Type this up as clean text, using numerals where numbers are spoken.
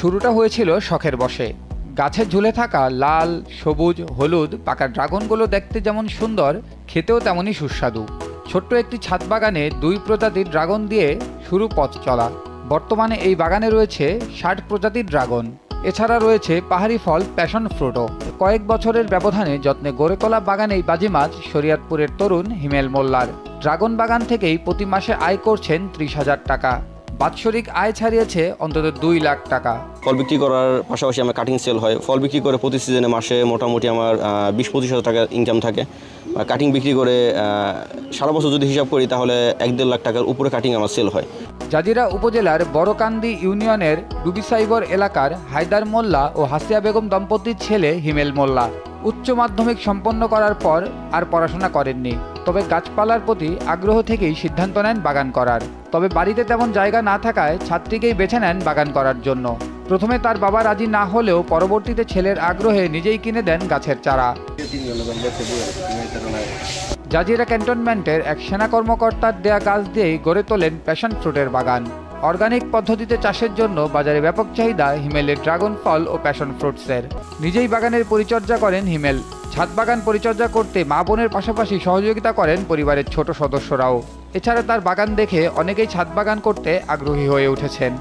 শুরুটা হয়েছিল শখের বশে। গাছে ঝুলে থাকা লাল, সবুজ, হলুদ পাকা ড্রাগনগুলো দেখতে যেমন সুন্দর, খেতেও তেমনই সুস্বাদু। ছোট্ট একটি ছাদ বাগানে 2 প্রজাতির ড্রাগন দিয়ে শুরু পথ চলা। বর্তমানে এই বাগানে রয়েছে 60 প্রজাতির ড্রাগন। এছাড়া রয়েছে পাহাড়ি ফল প্যাশন ফ্রুটও। কয়েক বছরের ব্যবধানে যত্নে গড়ে তোলা বাগানেই বাজিমাত শরীয়তপুরের তরুণ হিমেল মোল্লার। ড্রাগন বাগান থেকেই প্রতি মাসে আয় করছেন 30,000 টাকা। বাৎসরিক আয় ছাড়িয়েছে অন্তত 2 লাখ টাকা। ফল বিক্রি করার পাশাপাশি আমার কাটিং সেল হয়। ফল বিক্রি করে প্রতি সিজনে মাসে মোটামুটি আমার 20-25 টাকা ইনকাম থাকে। কাটিং বিক্রি করে সারা বছর যদি হিসাব করি তাহলে 1-1.5 লাখ টাকার উপরে কাটিং আমার সেল হয়। জাজিরা উপজেলার বড়কান্দি ইউনিয়নের ডুবিসাইবর এলাকার হায়দার মোল্লা ও হাসিয়া বেগম দম্পতির ছেলে হিমেল মোল্লা উচ্চ মাধ্যমিক সম্পন্ন করার পর আর পড়াশোনা করেননি। তবে গাছপালার প্রতি আগ্রহ থেকেই সিদ্ধান্ত নেন বাগান করার। তবে বাড়িতে তেমন জায়গা না থাকায় ছাত্রীকেই বেছে নেন বাগান করার জন্য। প্রথমে তার বাবা রাজি না হলেও পরবর্তীতে ছেলের আগ্রহে নিজেই কিনে দেন গাছের চারা। জাজিরা ক্যান্টনমেন্টের এক সেনা কর্মকর্তার দেয়া গাছ দিয়েই গড়ে তোলেন প্যাশন ফ্রুটের বাগান। অর্গানিক পদ্ধতিতে চাষের জন্য বাজারে ব্যাপক চাহিদা হিমেলের ড্রাগন ফল ও প্যাশন ফ্রুটসের। নিজেই বাগানের পরিচর্যা করেন হিমেল। ছাদ বাগান পরিচর্যা করতে মা বোনের পাশাপাশি সহযোগিতা করেন পরিবারের ছোট সদস্যরাও। এছাড়া তার বাগান দেখে অনেকেই ছাদ বাগান করতে আগ্রহী হয়ে উঠেছেন।